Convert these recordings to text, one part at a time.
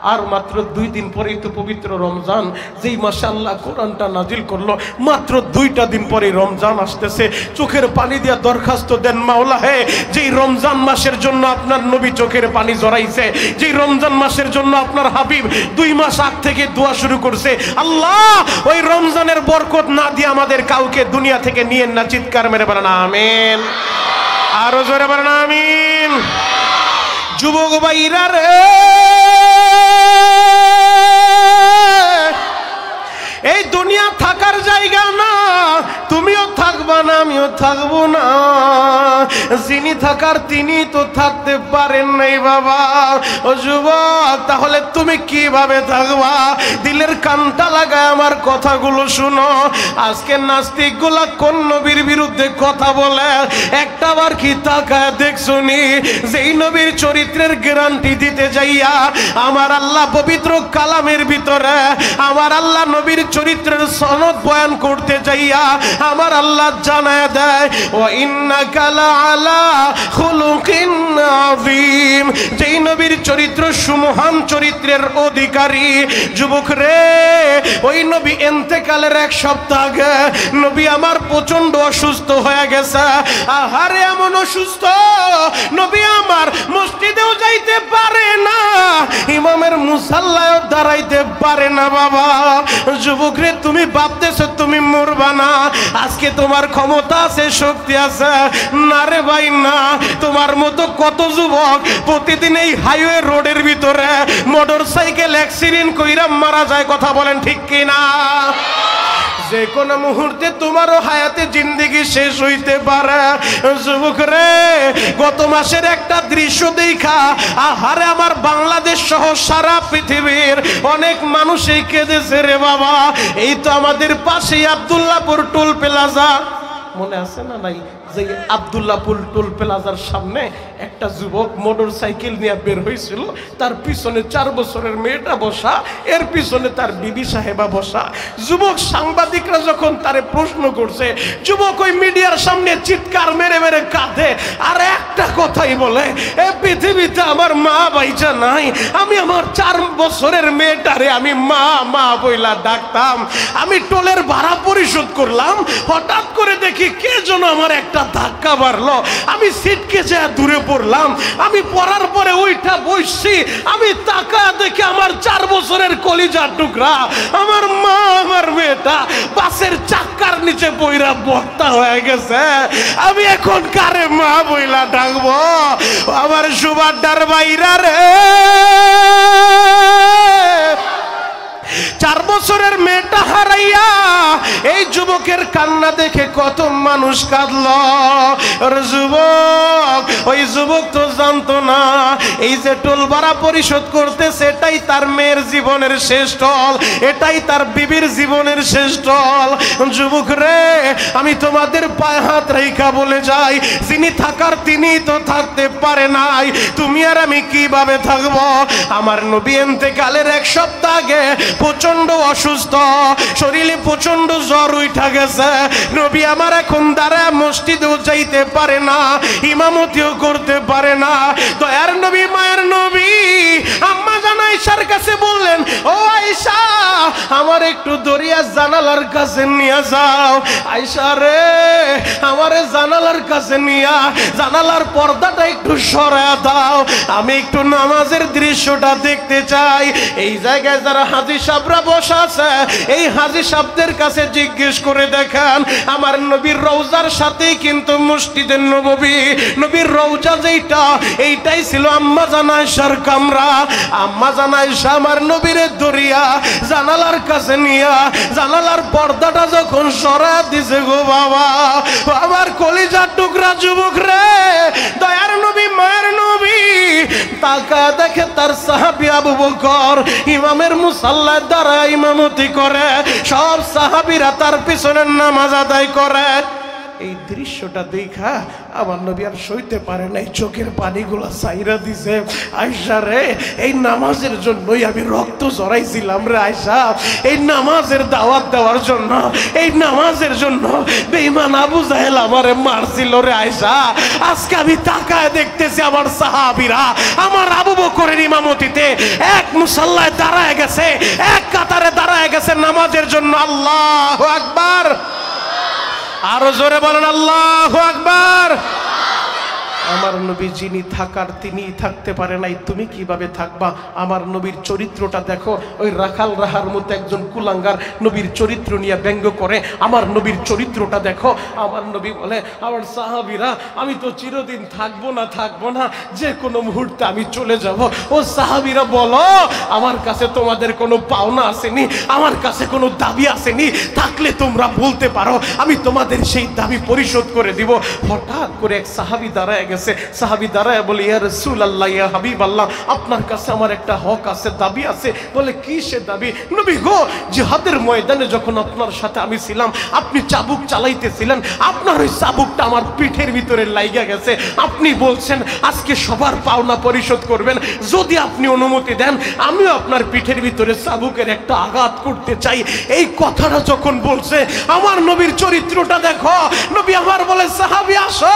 আর মাত্র 2 দিন পরেই তো পবিত্র রমজান, যেই মাসে আল্লাহ কোরআনটা নাজিল করলো, মাত্র 2টা দিন পরেই রমজান আসতেছে। চোখের পানি দিয়া দরখাস্ত দেন, মাওলা হে, যেই রমজান মাসের জন্য আপনার নবী চোখের পানি জড়াইছে, যেই রমজান মাসের জন্য আপনার হাবিব 2 মাস আগ থেকে দোয়া শুরু করছে, আল্লাহ ওই রমজানের বরকত না দিয়ে আমাদের কাউকে দুনিয়া থেকে নিয়েন না। চিৎকার মেরে বলেন আমিন, আরো জোরে বলেন আমিন। যুবক ভাইরা রে, এই দুনিয়া থাকার জায়গা না, তুমিও থাকবা না আমিও থাকবো না। যিনি থাকার তিনি তো থাকতে পারেন নাই বাবা। ও যুবক, তাহলে তুমি কিভাবে থাকবা? দিলের কানটা লাগায় আমার কথাগুলো শুনো। আজকে নাস্তিক গুলা কোন নবীর বিরুদ্ধে কথা বলে, একটাবার কি তাকায় দেখছুনি? যেই নবীর চরিত্রের গ্যারান্টি দিতে যাইয়া আমার আল্লাহ পবিত্র কালামের ভিতরে আমার আল্লাহ নবীর চরিত্রের সনদ বয়ান করতে যাইয়া আমার আল্লাহ জানায় দেয়, ও ইন্নাকা লাআলা খুলুকিন আযীম। যেই নবীর চরিত্র সুমহান চরিত্রের অধিকারী। যুবক রে, ওই নবী ইন্তেকালের 1 সপ্তাহ আগে নবী আমার প্রচন্ড অসুস্থ হয়ে গেছে। আহারে, এমন অসুস্থ নবী আমার মসজিদেও যাইতে পারে না, ইমামের মুসাল্লায়ও দাঁড়াইতে পারে না বাবা। যুবক রে, তুমি ভাবতেছো তুমি মরবা না, আজকে তোমার ক্ষমতা আছে, শক্তি আছে। না রে ভাই না, তোমার মতো কত যুবক প্রতিদিন এই হাইওয়ে রোডের ভিতরে মোটর সাইকেল অ্যাক্সিডেন্ট কইরা মারা যায়। কথা বলেন ঠিক কিনা? যে কোনো মুহূর্তে তোমারও হায়াতে জিন্দেগি শেষ হইতে পারে। যুবক রে, গত মাসের একটা দৃশ্য দেখা আহারে আমার বাংলাদেশ সহ সারা পৃথিবীর অনেক মানুষই কেঁদেছে রে বাবা। এই তো আমাদের পাশেই আব্দুল্লাহপুর টোল প্লাজা, মনে আছে না নাই? যে আব্দুল্লাহপুর টোল প্লাজার সামনে একটা যুবক মোটর সাইকেল নিয়ে বের হয়েছিল, তার পিছনে 4 বছরের মেয়েটা বসা, এর পিছনে তার বিবি সাহেবা বসা। যুবক সাংবাদিকরা যখন তারে প্রশ্ন করছে, যুবক ওই মিডিয়ার সামনে চিৎকার মেরে মেরে কাঁদে আর একটা কথাই বলে, এ পৃথিবীতে আমার মা বাইচা নাই, আমি আমার 4 বছরের মেয়েটারে আমি মা মা বইলা ডাকতাম। আমি টোলের ভাড়া পরিশোধ করলাম, হঠাৎ করে দেখি কে যেন আমার একটা ধাক্কা মারলো, আমি সিটকে যা দূরে পড়লাম। আমি পড়ার পরে ওইটা বসছি, আমি তাকা দেখে আমার 4 বছরের কলিজার টুকরা আমার মা আমার মেয়েটা বাসের চাক্কার নিচে পইরা বক্তা হয়ে গেছে। আমি এখন কারে মা বইলা ডাকবো? আমার সুবাড্ডার বাইরা রে, 4 বছরের মেয়েটা হারাইয়া এই যুবকের কান্না দেখে কত মানুষ কাঁদলো। যুবক, ওই যুবক তো জানতো না এই যে টোল ভাড়া পরিশোধ করতেছে এটাই তার মেয়ের জীবনের শেষ টোল, এটাই তার বিবির জীবনের শেষ টোল। যুবক রে, আমি তোমাদের পায়ে হাত রেখা বলে যাই, যিনি থাকার তিনি তো থাকতে পারে নাই, তুমি আর আমি কিভাবে থাকবো? আমার নবী ইন্তেকালের 1 সপ্তাহ আগে প্রচন্ড অসুস্থ, শরীরে প্রচন্ড জ্বর উঠা গেছে। নবী আমার এখন দাঁড়ায় মসজিদেও যাইতে পারে না, ইমামতিও করতে পারে না। দয়ার নবী, মায়ের নবী আম্মা জান আয়েশার কাছে বললেন, ও আয়েশা, আমার একটু দরিয়া জানালার কাছে নিয়ে যাও। আয়েশা রে, আমারে জানালার কাছে নিয়া জানালার পর্দাটা একটু সরায়া দাও, আমি একটু নামাজের দৃশ্যটা দেখতে চাই। এই জায়গায় যারা হাজী সাহেবরা বসা আছে, এই হাজী সাহেবদের কাছে জিজ্ঞেস করে দেখেন, আমার নবীর রওজার সাথেই কিন্তু মসজিদে নববী, নবীর রওজা যেইটা এইটাই ছিল আম্মা জান আয়েশার কামরা। আম্মা জান আয়েশা আমার নবীর দরিয়া জানালার কাছে নিয়া জানালার পর্দাটা যখন সরায়া দিছে গো বাবা, আমার কলিজার টুকরা যুবক রে, দয়ার নবী, মায়ের নবী তাকা দেখে তার সাহাবী আবু বকর ইমামের মুসাল্লায় দাঁড়ায় ইমামতি করে, সব সাহাবীরা তার পিছনে নামাজ আদায় করে। এই দৃশ্যটা দেখা আমার নবী আর সইতে পারে নাই, চোখের পানিগুলো সাইরা দিছে। আয়েশা রে, এই নামাজের জন্যই আমি রক্ত জড়াইছিলাম রে আয়েশা, এই নামাজের দাওয়াত দেওয়ার জন্য, এই নামাজের জন্য বেঈমান আবু জাহেল আমারে মারছিল রে আয়েশা। আজকে আমি তাকায় দেখতেছি আমার সাহাবীরা আমার আবু বকরের ইমামতিতে এক মুসাল্লায় দাঁড়ায় গেছে, এক কাতারে দাঁড়ায় গেছে নামাজের জন্য। আল্লাহু আকবার, আরো জোরে বলেন আল্লাহু আকবার। আমার নবী যিনি থাকার তিনি থাকতে পারে নাই, তুমি কিভাবে থাকবা? আমার নবীর চরিত্রটা দেখো। ওই রাখাল রাহার মতো একজন কুলাঙ্গার নবীর চরিত্র নিয়ে ব্যঙ্গ করে। আমার নবীর চরিত্রটা দেখো। আমার নবী বলে, আমার সাহাবীরা আমি তো চিরদিন থাকবো না, যে কোনো মুহূর্তে আমি চলে যাব। ও সাহাবীরা বলো, আমার কাছে তোমাদের কোনো পাওনা আসেনি, আমার কাছে কোনো দাবি আসেনি, থাকলে তোমরা বলতে পারো, আমি তোমাদের সেই দাবি পরিশোধ করে দিব। হঠাৎ করে এক সাহাবী দাঁড়ায় গেছে। সাহাবী দাঁড়ায় বলে, ইয়া রাসূলুল্লাহ, ইয়া হাবিবাল্লাহ, আপনার কাছে আমার একটা হক আছে, দাবি আছে। বলে, কি সে দাবি? নবী গো, জিহাদের ময়দানে যখন আপনার সাথে আমি ছিলাম, আপনি চাবুক চালাইতেছিলেন, আপনার ওই চাবুকটা আমার পিঠের ভিতরে লাইগা গেছে। আপনি বলছেন আজকে সবার পাওনা পরিশোধ করবেন, যদি আপনি অনুমতি দেন আমিও আপনার পিঠের ভিতরে চাবুকের একটা আঘাত করতে চাই। এই কথাটা যখন বলছে, আমার নবীর চরিত্রটা দেখো। নবী আমার বলে, সাহাবী আসো,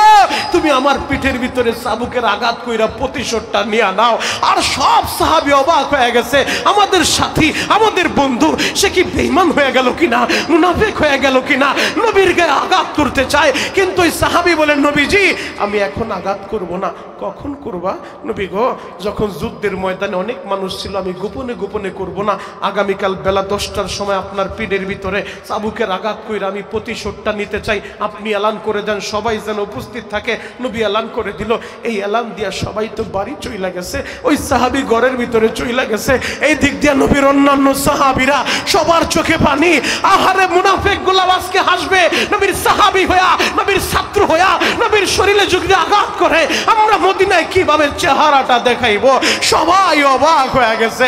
তুমি আমার পিঠের ভিতরে চাবুকের আঘাত কইরা প্রতিশোধটা নিয়ে নাও। আর সব সাহাবী অবাক হয়ে গেছে, আমাদের সাথী, আমাদের বন্ধু, সে কি বেঈমান হয়ে গেল কিনা, মুনাফিক হয়ে গেল কিনা, নবীর গায়ে আঘাত করতে চায়। কিন্তু ওই সাহাবী বলেন, নবীজি আমি এখন আঘাত করব না। কখন করবা? নবী গো, যখন যুদ্ধের ময়দানে অনেক মানুষ ছিল, আমি গোপনে গোপনে করব না। আগামীকাল বেলা 10টার সময় আপনার পিঠের ভিতরে চাবুকের আঘাত কইরা আমি প্রতিশোধটা নিতে চাই, আপনি এলান করে দেন, সবাই যেন উপস্থিত থাকে। নবী এলান করে দিল। এই এলান দিয়া সবাই তো বাড়ি চইলা গেছে, ওই সাহাবী ঘরের ভিতরে চইলা গেছে। এই দিক দিয়া নবীর অন্যান্য সাহাবীরা সবার চোখে পানি। আহারে মুনাফিক গুলা আজকে হাসবে, নবীর সাহাবী হইয়া, নবীর ছাত্র হইয়া, নবীর শরীরে যদি আঘাত করে আমরা মদিনায় কিভাবে চেহারাটা দেখাইবো? সবাই অবাক হয়ে গেছে।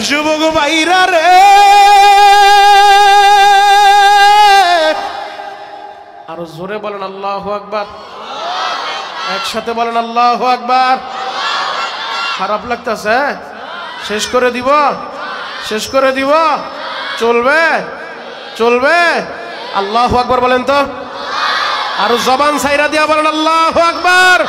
যুবক ভাইরা রে, আরো জোরে বলেন আল্লাহু আকবার, একসাথে বলেন আল্লাহু আকবার। খারাপ লাগতেছে? শেষ করে দিব, শেষ করে দিব, চলবে চলবে? আল্লাহু আকবার বলেন তো, আরো জবান ছাইরা দিয়া বলেন আল্লাহু আকবার।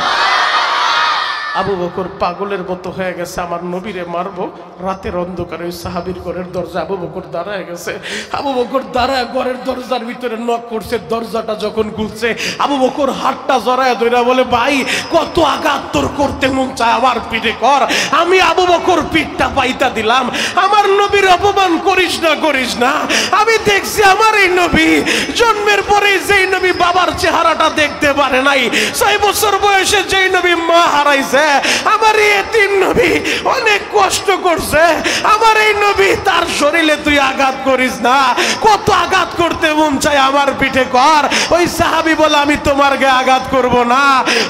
আবু বকর পাগলের মতো হয়ে গেছে, আমার নবীরে মারবো। রাতের অন্ধকারে ওই সাহাবীর ঘরের দরজা আবু বকর দাঁড়ায় গেছে। আবু বকর দাঁড়ায় ঘরের দরজার ভিতরে নক করছে। দরজাটা যখন খুলছে, আবু বকর হাতটা জড়ায় ধইরা বলে, ভাই কত আঘাত তোর করতে মন চায় আমার পিঠে কর। আমি আবু বকর পিঠটা পাইতা দিলাম। আমার নবীর অপমান করিস না, করিস না। আমি দেখছি আমার এই নবী জন্মের পরে যেই নবী বাবার চেহারাটা দেখতে পারে নাই, 6 বছর বয়সে যেই নবী মা হারাইছে, আমার এতিম নবী অনেক কষ্ট করছে। আমার এই নবী তার শরীরে তুই আঘাত করিস না, কত আঘাত করতে মন চায় আমার পিঠে কর। ওই সাহাবী বলে, আমি তোমার গায়ে আঘাত করব না।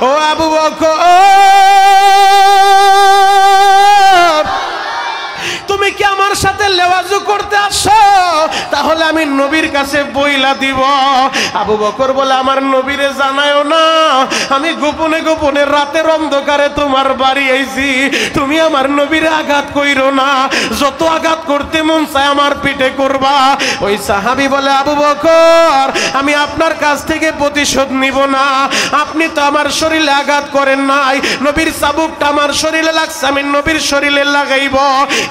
ও আবু বকর, তুমি কি আমার সাথে লেওয়াজু করতে আসো? তাহলে আমি নবীর কাছে বইলা দিব। আবু বকর বলে, আমার নবীরে জানায়ও না, আমি গোপনে গোপনে রাতের অন্ধকারে তোমার বাড়ি আইছি। তুমি আমার নবীরে আঘাত কইরো না, যত আঘাত করতে মন চায় আমার পিঠে করবা। ওই সাহাবী বলে, আবু বকর আমি আপনার কাছ থেকে প্রতিশোধ নিব না। আপনি তো আমার শরীরে আঘাত করেন নাই, নবীর চাবুকটা আমার শরীরে লাগছে, আমি নবীর শরীরে লাগাইব।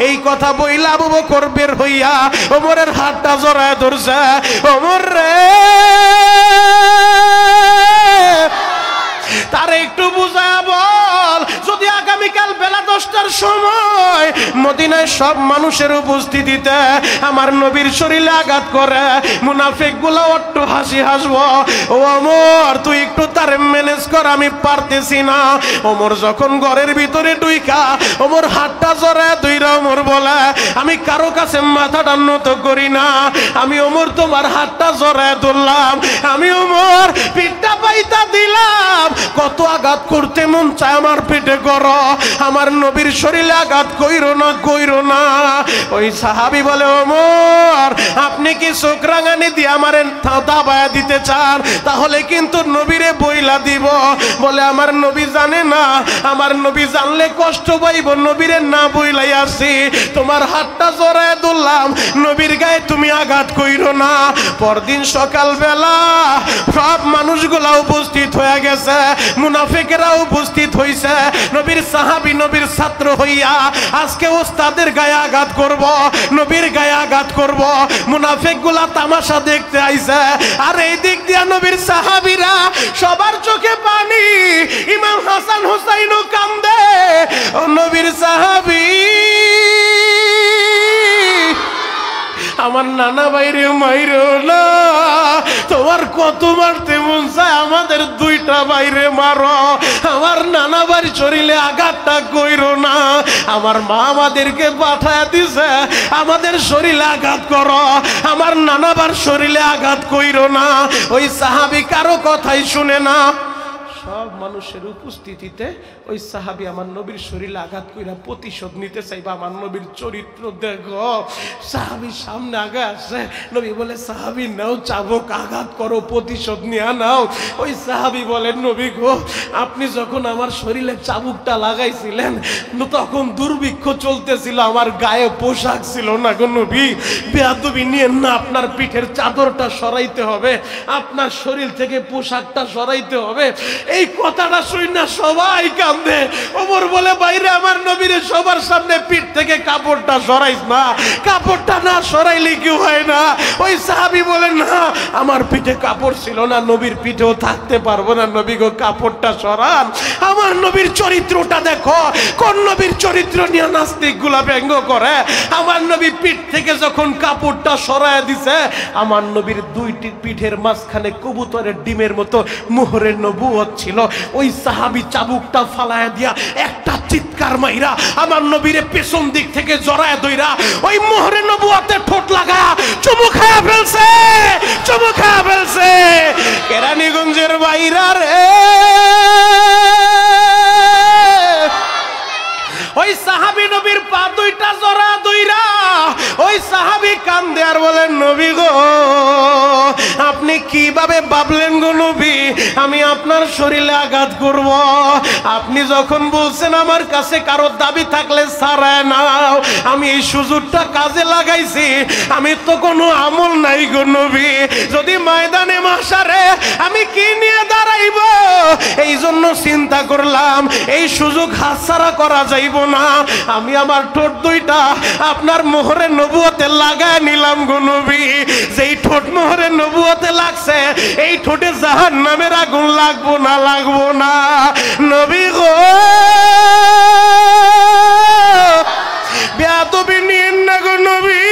এই কথা বইলা আবু বকর বের হইয়া ওমরের হাতটা জড়ায় ধরছে। ওমর রে, তারে একটু বুঝায়া বল, যদি আগামীকাল বেলা 10টার সময় মদিনায় সব মানুষের উপস্থিতিতে আমার নবীর শরীরে আঘাত করে, মুনাফিক গুলা অট্ট হাসি হাসবো। ও ওমর, তুই একটু তারে ম্যানেজ কর, আমি পারতেছি না। ওমর যখন ঘরের ভিতরে ঢুইকা ওমর হাতটা জড়ায় ধইরা ওমর বলে, আমি কারো কাছে মাথাটা নত করি না, আমি ওমর তোমার হাতটা জড়ায় ধরলাম, আমি ওমর পিঠটা পাইতা দিলাম। কত আঘাত করতে মন চায় আমার পেটে করো, আমার নবীর শরীরে আঘাত কইরো না, কইরো না। ওই সাহাবী বলে ওমর আপনি কি চোখ রাঙানি দিয়ে আমারে দাবায়া দিতে চান? তাহলে কিন্তু নবীরে বইলা দিব। বলে আমার নবী জানে না, আমার নবী জানলে কষ্ট পাইব, নবীরে না বইলাই আসি। তোমার হাতটা জড়ায় ধরলাম, নবীর গায়ে তুমি আঘাত কইরো না। পরদিন সকালবেলা সব মানুষগুলা উপস্থিত হয়ে গেছে, মুনাফিকেরা উপস্থিত হইছে। নবীর সাহাবী নবীর ছাত্র হইয়া আজকে ওস্তাদের গায়ে আঘাত করব, নবীর গায়ে আঘাত করব। মুনাফিকগুলা তামাশা দেখতে আইছে। আর এই দিক দিয়া নবীর সাহাবীরা সবার চোখে পানি। ইমাম হাসান হুসাইনও কান্দে। ও নবীর সাহাবী আমার নানা বাইরে মাইরো না, তোমার কত মারতে মন চায় আমাদের দুইটা বাইরে মারো, আমার নানা বাড়ি শরীরে আঘাতটা কইরো না। আমার মা আমাদেরকে পাঠায় দিছে, আমাদের শরীরে আঘাত করো, আমার নানাবার শরীরে আঘাত কইরো না। ওই সাহাবী কারো কথাই শুনে না। সব মানুষের উপস্থিতিতে ওই সাহাবী আমার নবীর শরীরে আঘাত কইরা প্রতিশোধ নিতে চাইবা। আমার নবীর চরিত্র দেখো। সাহাবী সামনে আগে আসে, নবী বলে সাহাবী নাও চাবুক আঘাত করো, প্রতিশোধ নিয়ে নাও। ওই সাহাবী বলেন নবী গো আপনি যখন আমার শরীরে চাবুকটা লাগাইছিলেন তখন দুর্ভিক্ষ চলতেছিল, আমার গায়ে পোশাক ছিল না গো নবী। বেয়াদবি নিয়েন না, আপনার পিঠের চাদরটা সরাইতে হবে, আপনার শরীর থেকে পোশাকটা সরাইতে হবে। এই কথাটা শুই না সবাই কান্দে। ওমর বলে বাইরে আমার নবীরে সবার সামনে পিঠ থেকে কাপড়টা সরাইস না, কাপড়টা না সরাইলে কি হয় না। ওই সাহাবী বলেন না আমার পিঠে কাপড় ছিল না, নবীর পিঠেও থাকতে পারবো না, নবী গো কাপড়টা সরান। আমার নবীর চরিত্রটা দেখো, কোন নবীর চরিত্র নিয়ে নাস্তিক গুলা ব্যঙ্গ করে। আমার নবী পিঠ থেকে যখন কাপড়টা সরায় দিছে, আমার নবীর দুইটি পিঠের মাঝখানে কবুতরের ডিমের মতো মোহরের নবুয়ত ছিল। ওই সাহাবী চাবুকটা ফালায়া দিয়া একটা চিৎকার মাইরা আমার নবীরে পেছন দিক থেকে জড়ায় ধইরা ওই মোহরে নবুয়তে ঠোঁট লাগায়া চুমু খায়া ফেলছে, চুমু খায়া ফেলছে। কেরানীগঞ্জের বাইরা রে ওই সাহাবী নবীর পা দুইটা জড়া ধইরা ওই সাহাবী কান্দে আর বলেন নবী গো আপনি কিভাবে ভাবলেন গো নবী আমি আপনার শরীরে আঘাত করব? আপনি যখন বলছেন আমার কাছে কারো দাবি থাকলে ছাড়ায় নাও, আমি এই সুযোগটা কাজে লাগাইছি। আমি তো কোনো আমল নাই গো নবী, যদি ময়দানে মাশারে আমি কি নিয়ে দাঁড়াইব, এই জন্য চিন্তা করলাম এই সুযোগ হাতছাড়া করা যাইব না। আমি আমার ঠোঁট দুইটা আপনার মোহরে নবুয়তে লাগায় নিলাম গো নবী। যেই ঠোঁট মোহরে নবুয়তে লাগছে এই ঠোঁটে জাহান্নামের আগুন লাগবো না, লাগবো না নবী গো। বেয়াদবি নিয়েন না গো নবী,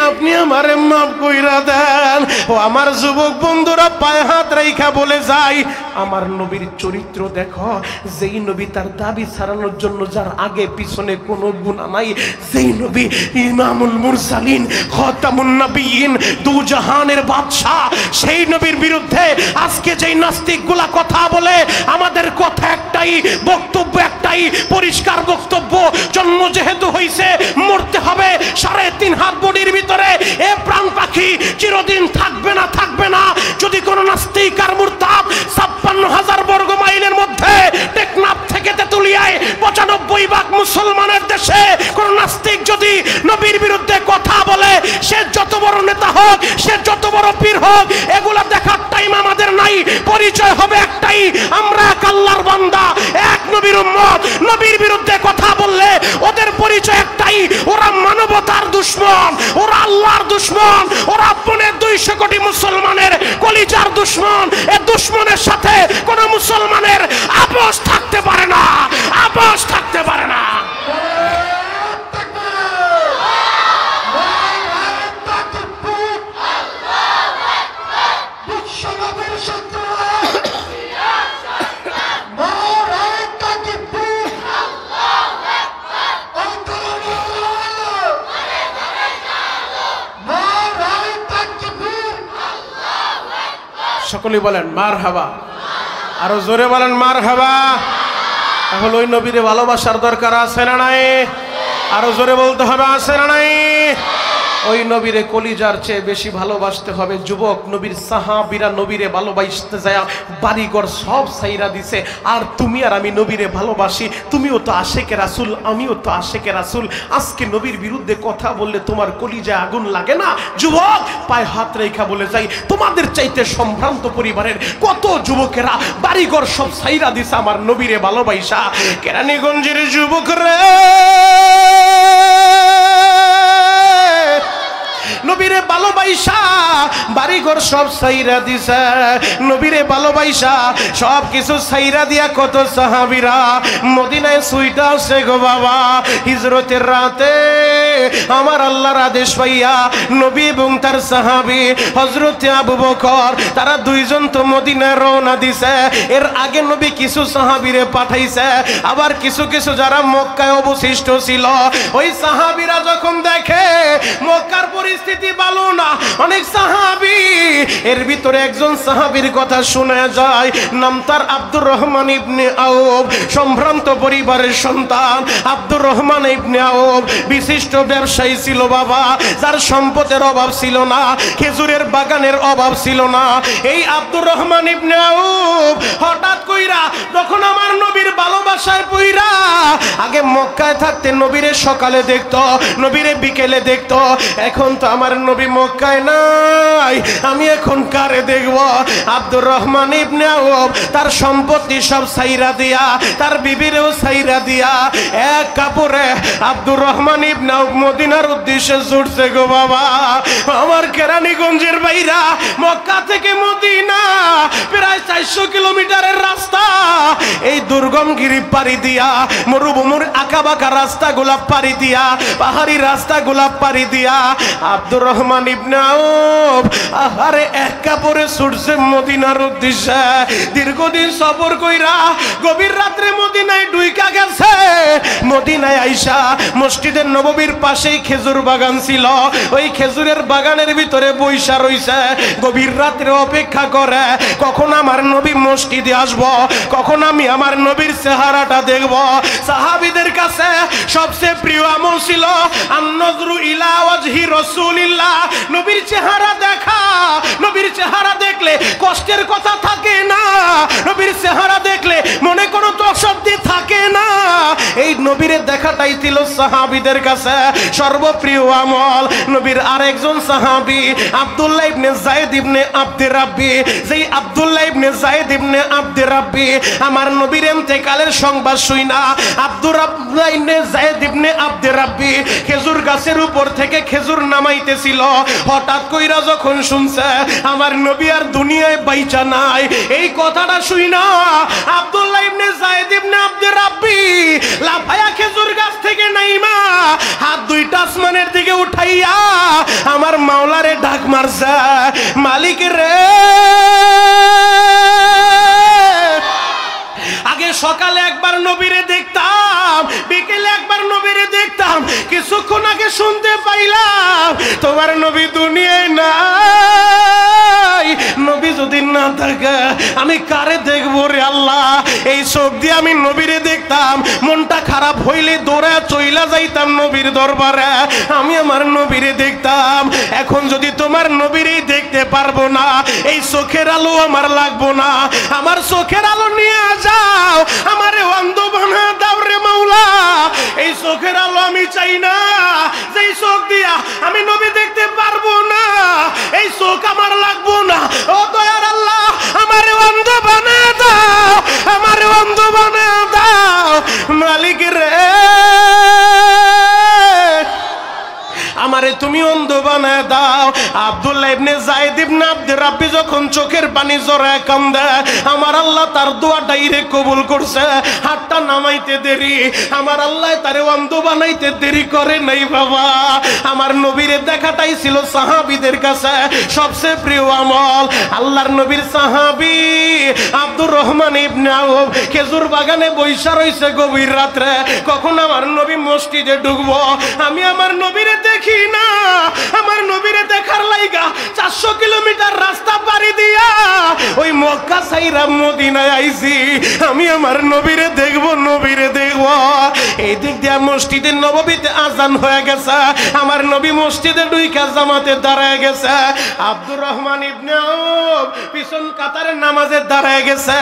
আপনি আমারে মাফ কইরা দেন। ও আমার যুবক বন্ধুরা পায়ে হাত রাইখা বলে যাই আমার নবীর চরিত্র দেখো। যেই নবী তার দাবি ছাড়ানোর জন্য যার আগে পিছনে কোনো গুনাহ নাই, যেই নবী ইমামুল মুরসালিন খাতামুন নবিয়্যিন দু জাহানের বাদশা, সেই নবীর বিরুদ্ধে আজকে যেই নাস্তিকগুলা কথা বলে আমাদের কথা একটাই, বক্তব্য একটাই, পরিষ্কার বক্তব্য। জন্ম যেহেতু হইছে মরতে হবে, 3.5 হাত বডির ভিতরে এ প্রাণ পাখি চিরদিন থাকবে না, থাকবে না। যদি কোন নাস্তিক আর মুরতাদ 56,000 বর্গ মাইলের মধ্যে টেকনাফ থেকে তেতুলিয়ায় 95 ভাগ মুসলমানের দেশে কোন নাস্তিক যদি নবীর বিরুদ্ধে কথা বলে, সে যত বড় নেতা হোক, সে যত বড় পীর হোক, এগুলা দেখার টাইম আমাদের নাই। পরিচয় হবে একটাই, আমরা এক আল্লাহর বান্দা, এক নবীর উম্মত। নবীর বিরুদ্ধে কথা বললে ওদের পরিচয় একটাই, ওরা মানবতার দুশমন, ওরা আল্লাহর দুশমন, ওরা 200 কোটি মুসলমানের কলিজার দুশমন। এই দুশমনের সাথে কোন মুসলমানের আপোষ থাকতে পারে না, আপোষ থাকতে পারে না। সকলেই বলেন মারহাবা, আরো জোরে বলেন মারহাবা। তাহলে ওই নবীরে ভালোবাসার দরকার আছে না নাই? আরো জোরে বলতে হবে, আছে না নাই? ওই নবীরে কলিজার চেয়ে বেশি ভালোবাসতে হবে। যুবক, নবীর সাহাবীরা নবীরে ভালোবাসতে যায় বাড়িঘর সব সাইরা দিছে, আর তুমি আর আমি নবীরে ভালোবাসি। তুমিও তো আশেকে রাসূল, আমিও তো আশেকে রাসূল। আজকে নবীর বিরুদ্ধে কথা বললে তোমার কলিজায় আগুন লাগে না? যুবক, পায়ে হাত রেখা বলে যাই, তোমাদের চাইতে সম্ভ্রান্ত পরিবারের কত যুবকেরা বাড়িঘর সব সাইরা দিছে আমার নবীরে ভালোবাসা। কেরানীগঞ্জের যুবক রে, নবীরে ভালোবাসা বাড়িঘর সব সাইরা দিছে। নবীরে ভালোবাসা সব কিছু সাইরা দিয়া কত সাহাবীরা মদিনায় সুইটা আসে গো বাবা। হিজরতের রাতে আমার আল্লাহর আদেশ পাইয়া নবী এবং তার সাহাবী হযরতে আবু বকর তারা দুইজন তো মদিনায় রওনা দিছে। এর আগে নবী কিছু সাহাবীরে পাঠাইছে, আবার কিছু কিছু যারা মক্কায় অবশিষ্ট ছিল ওই সাহাবীরা যখন দেখে মক্কার পরিস্থিতি ভালো না, অনেক সাহাবী, এর ভিতরে একজন সাহাবীর কথা শোনা যায়, নাম তার আব্দুর রহমান ইবনে আউফ। সম্ভ্রান্ত পরিবারের সন্তান আব্দুর রহমান ইবনে আউফ বিশিষ্ট ব্যবসায়ী ছিল বাবা, যার সম্পদের অভাব ছিল না, খেজুরের বাগানের অভাব ছিল না। এই আব্দুর রহমান ইবনে আউফ হঠাৎ কইরা যখন আমার নবীর ভালোবাসায় পইরা, আগে মক্কায় থাকতে নবীরে সকালে দেখতো, নবীরে বিকেলে দেখতো, এখন তো আমার নবী মক্কায় নাই, আমি এখন কারে দেখব? আব্দুর রহমান ইবনে আউফ তার সম্পত্তি সব সাইরা দিয়া, তার বিবিরেও সাইরা দিয়া এক কাপড়ে আব্দুর রহমান ইবনে আউফ মদিনার উদ্দেশ্যে ছুটছে গো বাবা। আমার কেরানীগঞ্জের বাইরা মক্কা থেকে মদিনা প্রায় 400 কিলোমিটারের রাস্তা। এই দুর্গম গিরি পাড়ি দিয়া, মরুভূমির আঁকাবাঁকা রাস্তাগুলা পাড়ি দিয়া, পাহাড়ি রাস্তাগুলা পাড়ি দিয়া আব্দুর রহমান ইবনে আউফ আহারে এক কাপড়ে ছুটছে মদিনার উদ্দেশ্যে। দীর্ঘদিন সফর কইরা গভীর রাত্রে মদিনায় ঢুইকা গেছে। মদিনায় আইসা মসজিদে নববীর পাশেই খেজুর বাগান ছিল, ওই খেজুরের বাগানের ভিতরে বইসা রইছে, গভীর রাত্রে অপেক্ষা করে কখন আমার নবী মসজিদে আসব, কখন আমি আমার নবীর চেহারাটা দেখব। সাহাবীদের কাছে সবচেয়ে প্রিয় আমল ছিল আন-নজরু ইলা ওয়াজহি রাসূলিল্লাহ, নবীর চেহারা দেখা। নবীর চেহারা দেখলে কষ্টের কথা থাকে না, নবীর চেহারা দেখলে মনে কোনো অশান্তি থাকে না। এই নবীরে দেখাটাই ছিল সাহাবীদের কাছে সর্বপ্রিয় আমল। নবীর আরেকজন সাহাবী আব্দুল্লাহ ইবনে যায়েদ ইবনে আব্দুর রাব্বি, যেই আব্দুল্লাহ ইবনে যায়েদ ইবনে আব্দুর রাব্বি আমার নবীর ইন্তেকালের সংবাদ শুইনা আব্দুল্লাহ ইবনে যায়েদ ইবনে আব্দুর রাব্বি খেজুর গাছের উপর থেকে খেজুর নামাইতেছিল। হঠাৎ কইরা যখন শুনছে আমার নবী আর দুনিয়ায় বাইচা নাই, এই কথাটা শুইনা আব্দুল্লাহ ইবনে যায়েদ ইবনে আব্দুর রাব্বি লাফায়া খেজুর গাছ থেকে নাইমা হাত দুইটা আসমানের দিকে উঠাইয়া আমার মাওলারে ডাক মারছে, মালিক রে। আগে সকালে একবার নবীরে দেখতাম, বিকেলে একবার নবীরে দেখতাম, কিছুক্ষণ আগে শুনতে পাইলাম তোমার নবী দুনিয়ায় নাই। নবী যদি না থাকে আমি কারে দেখবো রে আল্লাহ? এই চোখ দিয়ে আমি নবীরে দেখতাম, মনটা খারাপ হইলে দৌড়া চইলা যাইতাম নবীর দরবারে, আমি আমার নবীরে দেখতাম। এখন যদি তোমার নবীরেই দেখতে পারবো না, এই চোখের আলো আমার লাগবো না, আমার চোখের আলো নিয়ে যাও, আমারে অন্ধ বানা দাও রে মাওলা। এই চোখের আলো আমি চাই না, যেই চোখ দিয়া আমি নবী দেখতে পারবো না, এই চোখ আমার লাগবো না। ও দয়ার আল্লাহ, আমারে অন্ধ বানা দাও, আমারে অন্ধ বানা দাও মালিক রে। আমারে তুমি অন্ধ বানায় দাও। আব্দুল্লাহ ইবনে যায়েদ ইবনে আব্দুর রাব্বি যখন চোখের পানি জড়ায় কান্দে, আমার আল্লাহ তার দোয়া ডাইরেক্ট কবুল করছে। হাতটা নামাইতে দেরি, আমার আল্লাহ তারে অন্ধ বানাইতে দেরি করে নাই বাবা। আমার নবীরে দেখাটাই ছিল সাহাবীদের কাছে সবচেয়ে প্রিয় আমল। আল্লাহর নবীর সাহাবী আব্দুর রহমান ইবনে আউফ খেজুর বাগানে বইসা রইছে গভীর রাত্রে, কখন আমার নবী মসজিদে ঢুকবো, আমি আমার নবীরে দেখি না, আমার নবীরে দেখার লাইগা 400 কিলোমিটার রাস্তা পাড়ি দিয়া ওই মক্কা সাইরা মদিনায় আইছি। আমি আমার নবীরে দেখবো, নবীরে দেখবো। এই দিক দিয়ে মসজিদে নববীতে আজান হয়ে গেছে, আমার নবী মসজিদে ঢুইকা জামাতে দাঁড়ায় গেছে। আব্দুর রহমান ইবনে আউফ পিছন কাতারে নামাজে দাঁড়ায় গেছে।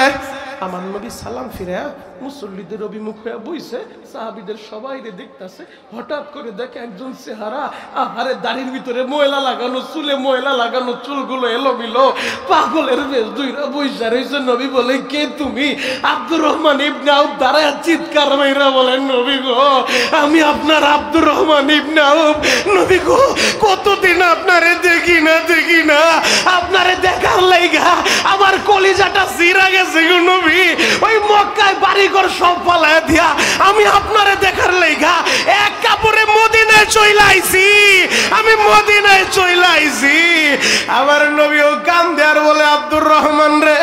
আমার নবী সালাম ফিরে মুসল্লিদের অভিমুখ হয়ে বইছে, সাহাবীদের সবাই দেখতেছে। হঠাৎ করে দেখে একজন চেহারা, আহারে দাড়ির ভিতরে ময়লা লাগানো, চুলে ময়লা লাগানো, চুলগুলো এলোমেলো, পাগলের বেশ দুইরা বইসা রইছে। নবী বলে, কে তুমি? আব্দুর রহমান ইবনে আউফ দাঁড়ায় চিৎকার মাইরা বলেন, নবী গো, আমি আপনার আব্দুর রহমান ইবনে আউফ। নবী গো, কতদিন আপনারে দেখি না, দেখি না, আপনারে দেখার লাইগা আমার কলিজাটা চিরা গেছে গো নবী। ওই মক্কায় বাড়িঘর সব পালায় দিয়া আমি আপনারে দেখার লাইগা এক কাপড়ে মদিনায় চইলা আইছি, আমি মদিনায় চইলা আইছি। আমার নবীও কান্দে আর বলে, আব্দুর রহমান রে,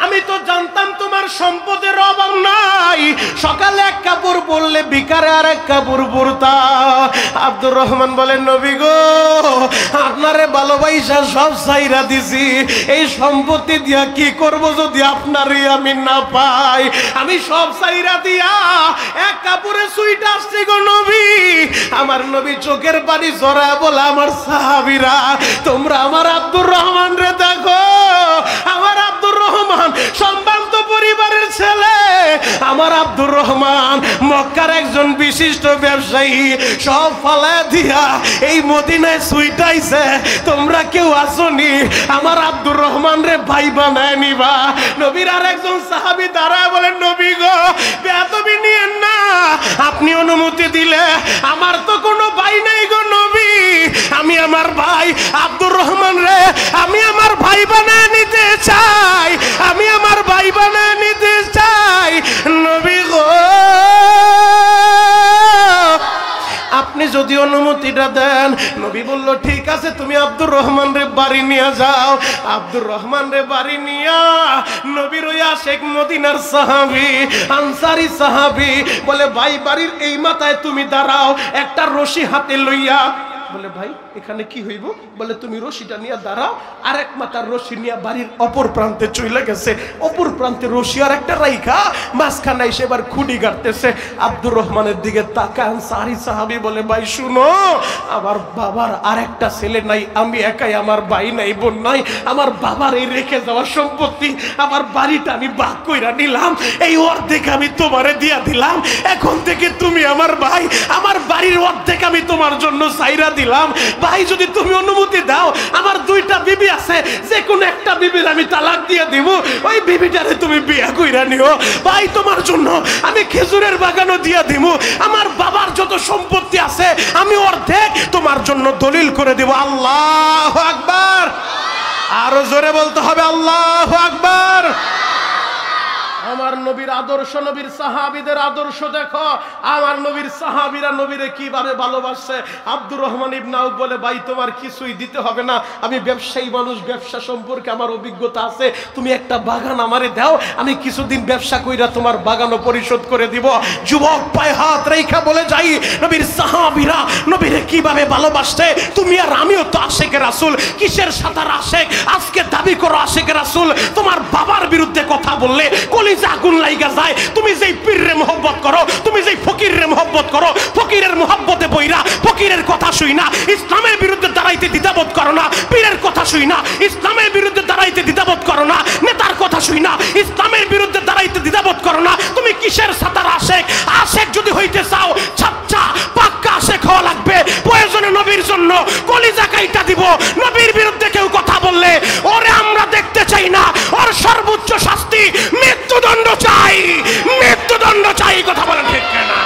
আমি তো জানতাম তোমার সম্পদের অভাব নাই, সকালে এক কাপড় পরলে বিকারে আর এক কাপড় পরতা। আব্দুর রহমান বলেন, নবী গো, আপনারে ভালোবাসা সব ছাইরা দিছি, এই সম্পত্তি দিয়া কি করব যদি আপনারই আমি না পাই? আমি সব ছাইরা দিয়া এক কাপড়ে সুইটা আসছি গো নবী। আমার নবী চোখের পানি ঝরায় বলে, আমার সাহাবীরা, তোমরা আমার আব্দুর রহমান রে দেখো। আমার আব্দুর রহমান সম্ভ্রান্ত পরিবারের ছেলে, আমার আব্দুর রহমান মক্কার একজন বিশিষ্ট ব্যবসায়ী, সব ফালায় দিয়া এই মদিনায় সুইটাইছে। তোমরা কেউ আসনি আমার আব্দুর রহমান রে ভাই বানায় নিবা। নবীর আর একজন সাহাবী দাঁড়ায় বলেন, নবী গো, বেয়াদবি নিয়েন না, আপনি অনুমতি দিলে আমার তো কোনো ভাই নাই গো নবী। আমি আমার ভাই আব্দুর রহমান রে আমি আমার ভাই বানায় নিতে চাই, আমি আমার ভাই বানায় নিতে চাই। নবী গো, আপনি যদি অনুমতিটা দেন। নবী বলল, ঠিক আছে, তুমি আব্দুর রহমান রে বাড়ি নিয়ে যাও। আব্দুর রহমান রে বাড়ি নিয়া নবীর ওই আশেক মদিনার সাহাবী, আনসারী সাহাবী বলে, ভাই বাড়ির এই মাথায় তুমি দাঁড়াও, একটা রশি হাতে লইয়া। বলে, ভাই এখানে কি হইব? বলে, তুমি রশিটা নিয়ে দাঁড়াও। আর এক মাথার রশি নিয়ে বাড়ির অপর প্রান্তে চলে গেছে, অপর প্রান্তে রশি আর একটা রাইখা মাঝখানে এসে এবার খুঁড়ি গাড়তেছে। আব্দুর রহমানের দিকে তাকান সারি সাহাবী বলে, ভাই শুনো, আমার বাবার আর একটা ছেলে নাই, আমি একাই, আমার ভাই নাই, বোন নাই, আমার বাবার এই রেখে যাওয়া সম্পত্তি, আমার বাড়িটা আমি ভাগ কইরা নিলাম, এই অর্ধেক আমি তোমারে দিয়া দিলাম। এখন থেকে তুমি আমার ভাই, আমার বাড়ির অর্ধেক আমি তোমার জন্য চাইরা দিলাম। ভাই যদি তুমি অনুমতি দাও, আমার দুইটা বিবি আছে, যে কোনো একটা বিবির আমি তালাক দিয়ে দিব, ওই বিবিটারে তুমি বিয়ে কইরা নিও। ভাই তোমার জন্য আমি খেজুরের বাগানও দিয়ে দিব, আমার বাবার যত সম্পত্তি আছে আমি অর্ধেক তোমার জন্য দলিল করে দেব। আল্লাহু আকবার, আরো জোরে বলতে হবে আল্লাহু আকবার। আমার নবীর আদর্শ, নবীর সাহাবীদের আদর্শ দেখো। আমার নবীর সাহাবীরা নবীরে কিভাবে ভালোবাসছে। আব্দুর রহমান ইবনে আউফ বলে, ভাই তোমার কিছুই দিতে হবে না, আমি ব্যবসায়ী মানুষ, ব্যবসা সম্পর্কে আমার অভিজ্ঞতা আছে, তুমি একটা বাগান আমারে দাও, আমি কিছুদিন ব্যবসা কইরা তোমার বাগানও পরিশোধ করে দিব। যুবক পায়ে হাত রেখা বলে যাই, নবীর সাহাবীরা নবীরে কিভাবে ভালোবাসছে। তুমি আর আমিও তো আশেকে রাসূল, কিসের সাতার আশেক? আজকে দাবি করো আশেকে রাসূল, তোমার বাবার বিরুদ্ধে কথা বললে কলিজা আগুন লাইগা যায়। তুমি যেই পীররে মোহব্বত করো, তুমি যেই ফকিররে মোহব্বত করো, ফকিরের মোহব্বতে বইরা ফকিরের কথা শুই না, ইসলামের বিরুদ্ধে দাঁড়াইতে দ্বিধাবোধ করো না। পীরের কথা শুই না, ইসলামের বিরুদ্ধে দাঁড়াইতে দ্বিধাবোধ করো না। নেতার কথা শুই না, ইসলামের বিরুদ্ধে দাঁড়াইতে দ্বিধাবোধ করো না। তুমি কিসের সাতার আশেক? আশেক যদি হইতে চাও, ছাচ্চা পাক্কা আশেক হওয়া লাগবে। প্রয়োজনে নবীর জন্য কলিজা কাইটা দিব। নবীর বিরুদ্ধে কেউ কথা বললে ওরে আমরা দেখতে চাই না, ওর সর্বোচ্চ শাস্তি মৃত্যুদণ্ড চাই, মৃত্যুদণ্ড চাই। কথা বলেন ঠিক না?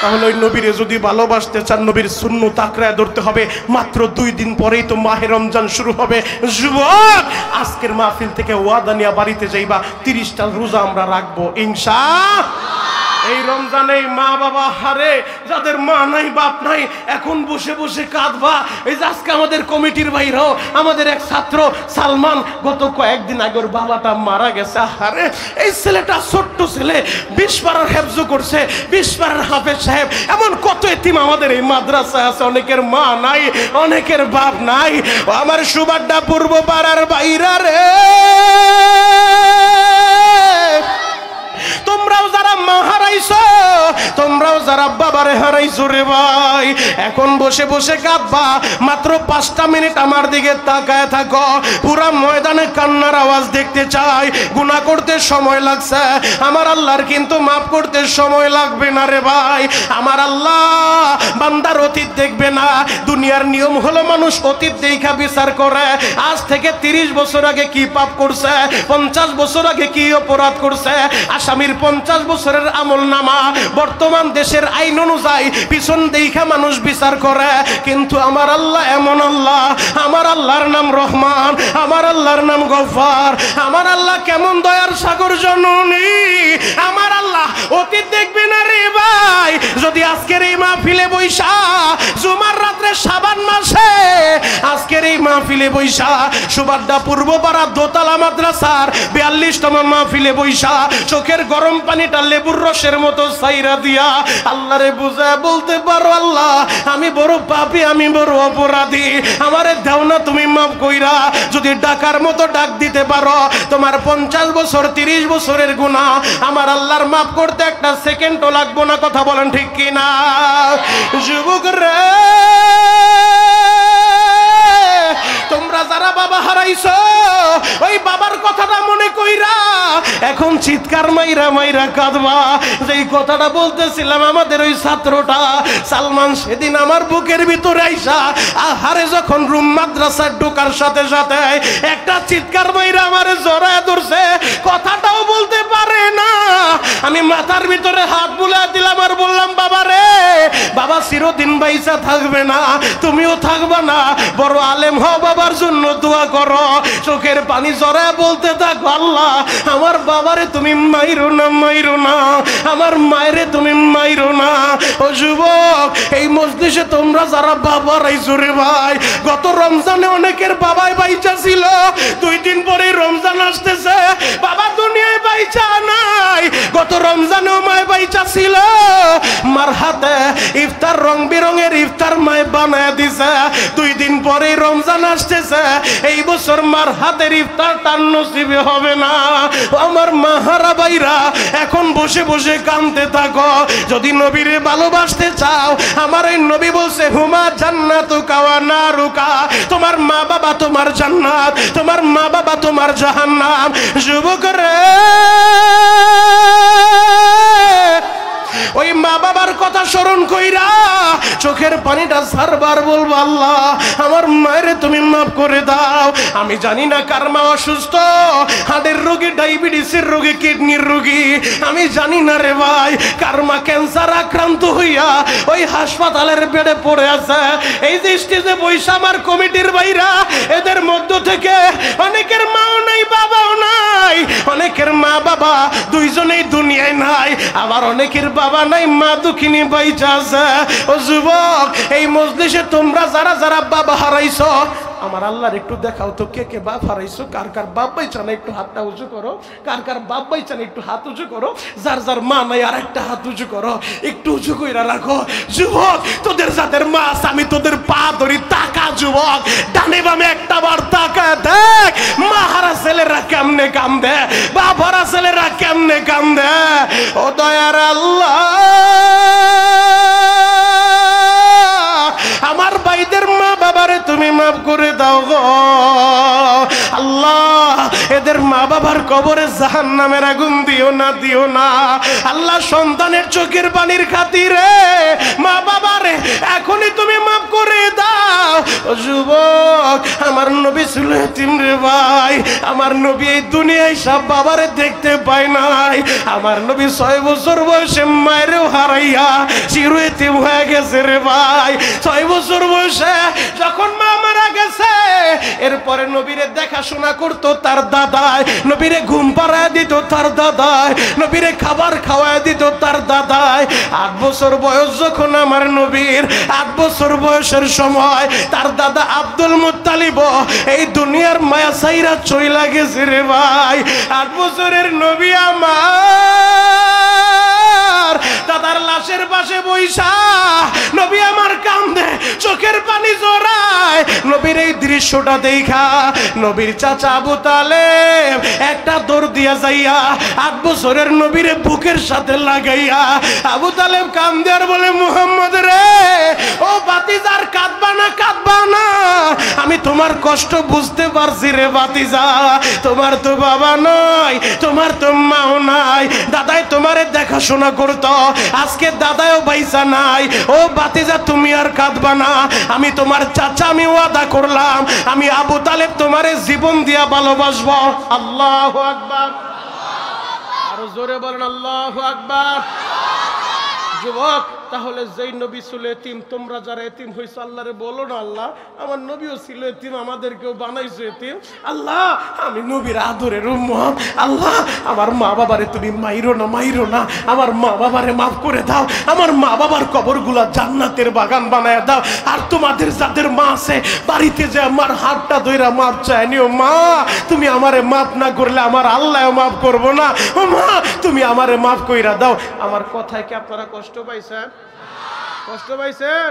তাহলে ওই নবীরে যদি ভালোবাসতে চান, নবীর সুন্নত আঁকড়ায় ধরতে হবে। মাত্র 2 দিন পরেই তো মাহে রমজান শুরু হবে। যুবক, আজকের মাহফিল থেকে ওয়াদা নিয়ে বাড়িতে যাইবা, 30টা রোজা আমরা রাখবো ইনশাআল্লাহ। এই রমজানে মা বাবা হারে, যাদের মা নাই বাপ নাই, এখন বসে বসে কাঁদবা। এই যে আজকে আমাদের কমিটির বাইরেও আমাদের এক ছাত্র সালমান, গত কয়েকদিন আগে ওর বাবাটা মারা গেছে। হারে এই ছেলেটা ছোট্ট ছেলে, 20 পারার হেফজ করছে, 20 পারার হাফেজ সাহেব। এমন কত এতিম আমাদের এই মাদ্রাসায় আছে, অনেকের মা নাই, অনেকের বাপ নাই। আমার সুবাড্ডা পূর্ব পাড়ার বাইরা রে, তোমরাও যারা মা হারাইছো, তোমরাও যারা বাবারে হারাইছো রে ভাই, এখন বসে বসে কাঁদবা। মাত্র 5টা মিনিট আমার দিকে তাকায় থাকো, পুরা ময়দানে কান্নার আওয়াজ দেখতে চাই। গুনাহ করতে সময় লাগছে, আমার আল্লাহর কিন্তু মাফ করতে সময় লাগবে না রে ভাই। আমার আল্লাহ বান্দার অতীত দেখবে না। দুনিয়ার নিয়ম হলো মানুষ অতীত দেখা বিচার করে। আজ থেকে 30 বছর আগে কি পাপ করছে, 50 বছর আগে কি অপরাধ করছে, আসামির 50 বছরের আমল নামা বর্তমান দেশের আইন অনুযায়ী পিছন দেখা মানুষ বিচার করে। কিন্তু আমার আল্লাহ এমন আল্লাহ, আমার আল্লাহর নাম রহমান, আমার আল্লাহর নাম গফফার, আমার আল্লাহ কেমন দয়ার সাগর জননী। আমার আল্লাহ অতীত দেখবে না রে ভাই। যদি আজকের এই মাহফিলে বৈশা, জুমার রাত্রে শাবান মাসে আজকের এই মাহফিলে বৈশা, সুবাড্ডা পূর্ব পাড়া দোতলা মাদ্রাসার 42তম মাহফিলে বৈশা চোখের গরম পানিটা লেবুর রসের মতো সাইরা দিয়া আল্লাহরে বুঝায় বলতে পারো, আল্লাহ আমি বড় পাপী, আমি বড় অপরাধী, আমারে দাও না তুমি মাফ কইরা। যদি ডাকার মতো ডাক দিতে পারো, তোমার 50 বছর 30 বছরের গুনাহ আমার আল্লাহর মাফ করতে একটা সেকেন্ডও লাগবো না। কথা বলেন ঠিক কিনা যুবক রে? তোমরা যারা বাবা হারাইছো, ওই বাবার কথাটা মনে কইরা এখন চিৎকার মাইরা মাইরা কাঁদবা। যেই কথাটা বলতেছিলাম, আমাদের ওই ছাত্রটা সালমান সেদিন আমার বুকের ভিতরে আইসা আহারে যখন রুম মাদ্রাসায় ঢোকার সাথে সাথে একটা চিৎকার মাইরা আমারে জড়ায় ধরছে, কথাটাও বলতে পারে না। আমি মাথার ভিতরে হাত বুলাই দিলাম আর বললাম, বাবা রে, বাবা চিরদিন বাইসা থাকবে না, তুমিও থাকবা না, বড় আলেম হও, বাবার জন্য দোয়া করো। চোখের পানি জড়ায় বলতে থাকো, আল্লাহ আমার বাবারে তুমি মাইরো না, মাইরো না, আমার মায়েরে তুমি মাইরো না। ও যুবক, এই মজলিসে তোমরা যারা বাবা রাইছো রে ভাই, গত রমজানে অনেকের বাবাই বাইচা ছিল, 2 দিন পরে রমজান আসতেছে, বাবা দুনিয়ায় বাইচা নাই। গত রমজানেও মায় বাইচা ছিল, মার হাতে ইফতার রং বেরঙের ইফতার মায় বানায় দিছে। 2 দিন পরে রমজান আসতেছে, এই বছর মার হাতের ইফতার তার নসিবে হবে না। আমার মাহারা বাইরা এখন বসে বসে কাঁদতে থাকো। যদি নবীরে ভালোবাসতে চাও, আমার এই নবী বলছে, হুমা জান্নাতুকা ওয়া নারুকা, তোমার মা বাবা তোমার জান্নাত, তোমার মা বাবা তোমার জাহান্নাম। যুবক রে, ওই মা বাবার কথা স্মরণ কইরা চোখের পানিটা সারবার বলবো, আল্লাহ আমার মায়ের তুমি মাফ করে দাও। আমি জানি না কার মা অসুস্থ, হার্টের রোগী, ডায়াবেটিসের রোগী, কিডনির রোগী, আমি জানি না রে ভাই। কার মা ক্যান্সার আক্রান্ত হইয়া ওই হাসপাতালের বেডে পড়ে আছে। এই যে স্টেজে বৈশা আমার কমিটির বাইরা, এদের মধ্য থেকে অনেকের মাও নাই, বাবাও নাই, অনেকের মা বাবা দুইজনেই দুনিয়ায় নাই, আবার অনেকের বাবা নাই, মা দুঃখিনী বাইচা আছে। ও যুবক, এই মজলিসে তোমরা যারা যারা বাবা হারাইছো, আমার আল্লাহর একটু দেখাও তো, কে কে বাপ হারাইছো, কার কার বাপ বাইচা না একটু হাতটা উঁচু করো, কার কার বাপ বাইচা না একটু হাত উঁচু করো, যার যার মা নাই আর একটা হাত উঁচু করো, একটু উঁচু কইরা রাখো। যুবক, তোদের যাদের মা আছে আমি তোদের পা ধরি, তাকা যুবক, ডানে বামে একটা বার তাকা দেখ, মা হারা ছেলেরা কেমনে কান্দে, বাপ হারা ছেলেরা কেমনে কান্দে। ও দয়ার আল্লাহ, আমার ভাইদের মা বাবারে তুমি মাফ করে দাও গো আল্লাহ। এদের মা বাবার কবরে জাহান্নামের আগুন দিও না, দিও না আল্লাহ। সন্তানের চোখের পানির খাতিরে মা বাবারে এখনই তুমি মাফ করে দাও। ও যুবক, আমার নবী ছিল এতিম রে ভাই, আমার নবী এই দুনিয়ায় সব বাবারে দেখতে পায় নাই। আমার নবী 6 বছর বয়সে মায়েরও হারাইয়া চির এতিম হয়ে গেছে রে ভাই। 6 বছর বয়সে যখন মা মারা গেছে, এরপরে নবীরে দেখাশোনা করতো তার দাদাই, নবীরে ঘুম পাড়ায় দিত তার দাদাই, নবীরে খাবার খাওয়ায় দিত তার দাদাই। 8 বছর বয়স যখন আমার নবীর, 8 বছর বয়সের সময় তার দাদা আব্দুল মুত্তালিব এই দুনিয়ার মায়া সাইরা চইলা গেছে রে ভাই। 8 বছরের নবী আমার দাদার লাশের পাশে বইসা নবী আমার কান্দে, চোখের পানি জড়ায়। নবীর এই দৃশ্যটা দেখা নবীর চাচা আবু তালেব একটা দৌড় দিয়া যাইয়া 8 বছরের নবীরে বুকের সাথে লাগাইয়া আবু তালেব কান্দে আর বলে, মুহাম্মদ রে, ও বাতিজার কাঁদবা না, আমি তোমার কষ্ট বুঝতে পারছি রে বাতিজা। তোমার তো বাবা নাই, তোমার তো মাও নাই, দাদাই তোমারে দেখাশোনা করতো, আজকে দাদাও বাইসা নাই। ও বাতিজা তুমি আর কাঁদবা না, আমি তোমার চাচা, আমি ওয়াদা করলাম আমি আবু তালেব তোমারে জীবন দিয়া ভালোবাসবো। আল্লাহু আকবার, আরো জোরে বলেন আল্লাহু আকবার। যুবক, তাহলে যেই নবী ছিল এতিম, তোমরা যারা এতিম হইছো আল্লাহরে বলো না, আল্লাহ আমার নবীও ছিল এতিম, আমাদেরকেও বানাইছো এতিম। আল্লাহ আমি নবীর আদরের উম্মত, আল্লাহ আমার মা বাবারে তুমি মাইরো না, আমার মা বাবারে মাফ করে দাও, আমার মা বাবার কবরগুলা জান্নাতের বাগান বানায় দাও। আর তোমাদের যাদের মা আছে বাড়িতে যে আমার হাতটা ধইরা মাফ চায় নিও, মা তুমি আমারে মাফ না করলে আমার আল্লাহও মাফ করবো না। ও মা তুমি আমারে মাফ কইরা দাও। আমার কথায় কি আপনারা কষ্ট পাইছেন? কষ্ট পাইছেন?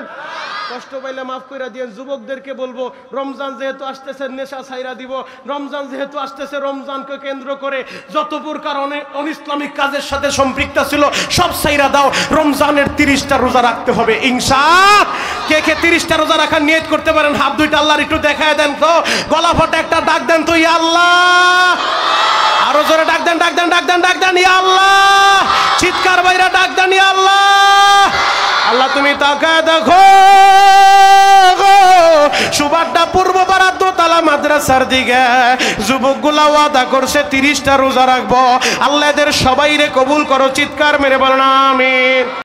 কষ্ট পাইলে মাফ করে দিয়েন। যুবকদেরকে বলবো, রমজান যেহেতু আসতেছে নেশা ছাইরা দিব। রমজান যেহেতু আসতেছে, রমজানকে কেন্দ্র করে যত প্রকার অনিসলামিক কাজের সাথে সম্পৃক্ত ছিল সব ছাইরা দাও। রমজানের 30টা রোজা রাখতে হবে ইনশাআল্লাহ। কে কে 30টা রোজা রাখার নিয়ত করতে পারেন? হাত দুইটা আল্লাহর একটু দেখায় দেন তো, গলা ফাটা একটা ডাক দেন তো, ইয়া আল্লাহ। আরো জোরে ডাক দেন, ইয়া আল্লাহ। চিৎকার বাইরা ডাক দেন, ইয়া আল্লাহ। আল্লাহ তুমি তাকায় দেখো, সুবাড্ডা পূর্ব পাড়া দোতলা মাদ্রাসার দিকে যুবকগুলা ওয়াদা করছে 30টা রোজা রাখবো। আল্লাহ এদের সবাইরে কবুল করো। চিৎকার মেরে বলেন আমিন।